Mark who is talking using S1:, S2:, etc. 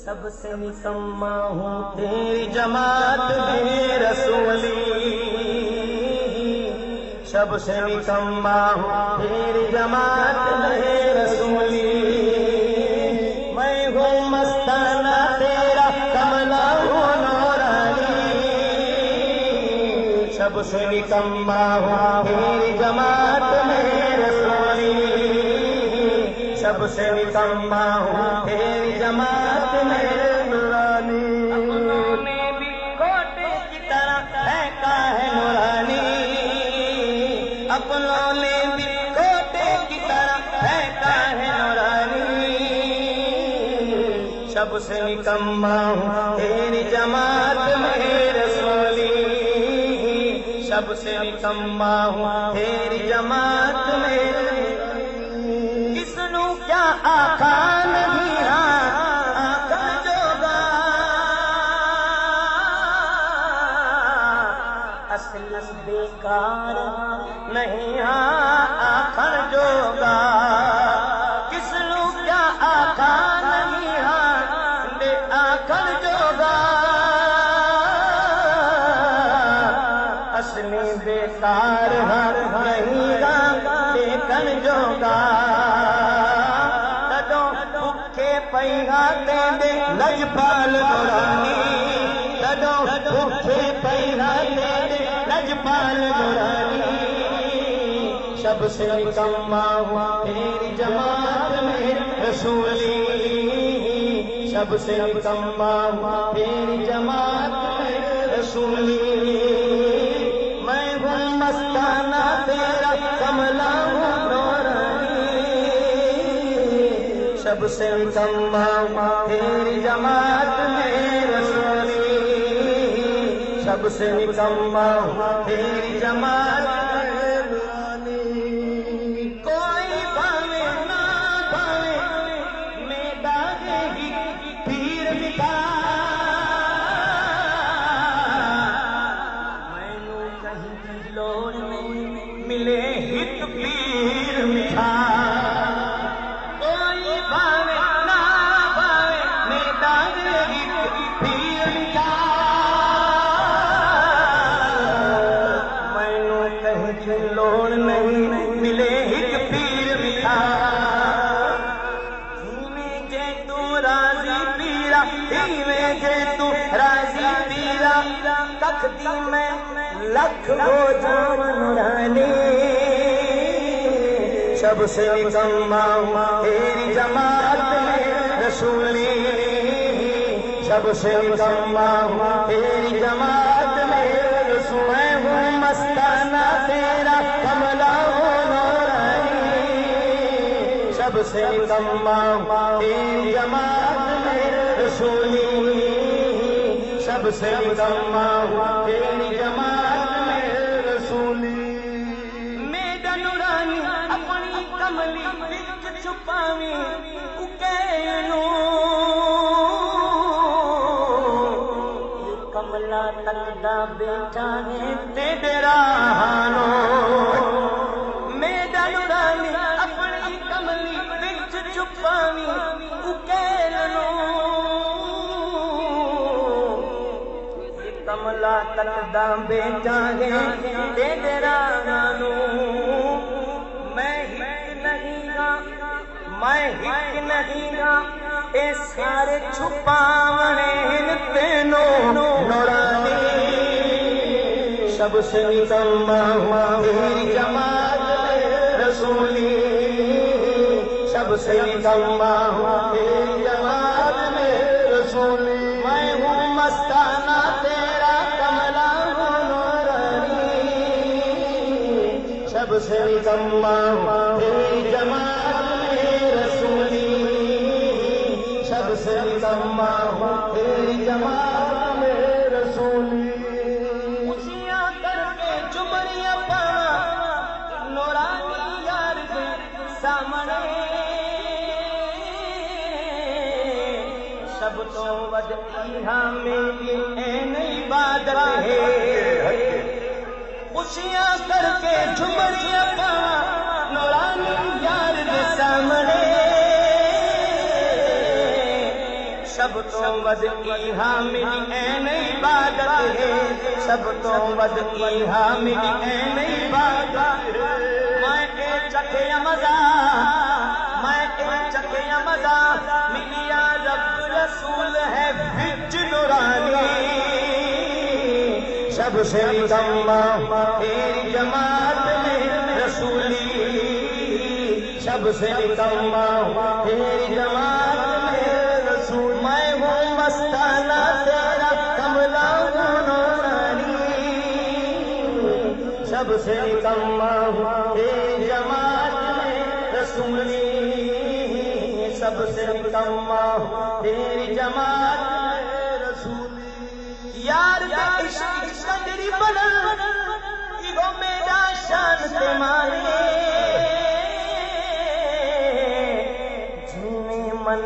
S1: سب سے نکما ہوں تیری جماعت میں رسولی، سب سے نکما ہوں تیری جماعت میں رسولی، میں ہوں مستانہ تیرا کملا ہوں نورانی، سب سے نکما ہوں تیری جماعت میں رسولی، سب سے نکما ہوں تیری جماعت میں نورانی، اپنوں میں بھی کوٹے کی طرح ہے کاہے نورانی، اپنوں میں بھی کوٹے کی طرح ہے کاہے نورانی، سب سے نکما ہوں تیری جماعت میں رسولی، سب سے نکما ہوں تیری جماعت میں، کیا آقا نہیں آقا جوگا، اصل بیکار نہیں آخر جوگا، کس نو کیا آقا نہیں بے آخر جوگا، اصل بیکار نہیں لیکن جوگا، پیغام دے لجپال نورانی، تدو بھوکے پیغام دے لجپال نورانی، سب سے نکما ہوں تیری جماعت میں رسولی، سب سے نکما ہوں تیری جماعت میں رسولی، میں ہوں مستانہ تیرا کملا ہوں نورانی، سب سے نکما ہوں تیری جماعت میں رسولی، سب سے نکما ہوں تیری جماعت میں نورانی، کوئی بھاوے نہ بھاوے میرا ہی پیر مٹھا، مینوں کہیں کی لوڑ نہیں ملے ہت پیر مٹھا، لوڑ نہیں ملے ایک پیر مٹھا، میں جے تو راضی پیرا میں جے تو راضی پیرا، ککھ دی میں لکھ ہو جاواں نورانی، سب سے نکما ہوں تیری جماعت میں رسولی، سب سے نکما ہوں تیری جماعت میں رسول، میں ہوں مستانہ تیرا کملا ہوں نورانی، سب سے نکما ہوں تیری جماعت میں رسولی، سب سے نکما ہوں تیری جماعت میں رسولی، میرا نورانی اپنی کملی وچ چھپاویں اکیلوں، کملا تکدا بیٹھا ہے تیرے راہانوں، میرا نورانی اپنی کملی وچ چھپاویں اکیلوں، کملا تکدا بیٹھا ہے تیرے راہانوں، میں ہک نہیں گا میں ہک نہیں گا، اے سارے چھپاونے تینوں نورانی، سب سے نکما ہوں تیری جماعت میں رسولی، سب سے نکما ہوں تیری جماعت میں رسولی، میں ہوں مستانہ تیرا کملا ہوں نورانی، سب سے نکما ہوں تیری جماعت میں رسولی، سب سے نکما ہوں تیری جماعت میں رسولی، خوشیاں کر کے جمریاں پاواں نورانی یار دے سامنے، سب تو ود میری این عبادت ہے، خوشیاں کر کے جمریاں پاواں نورانی یار دے سامنے، سب تو ود ایہا میری این عبادت ہے، سب تو ود ایہا میری این عبادت ہے۔ میں اے چکھیا مزہ، میں اے چکھیا مزہ، ملیا رب رسول ہے وچ نورانی، سب سے نکما تیری جماعت میں رسولی، سب سے نکما تیری جماعت میں رسول، میں ہوں مستانہ تیرا کملا نورانی، سب سے نکما تیری جماعت میں رسولی، سب سے نکما تیری جماعت میں رسولی۔ یار عشق سنگری بنا ایگو میرا شان سے مانے، جن من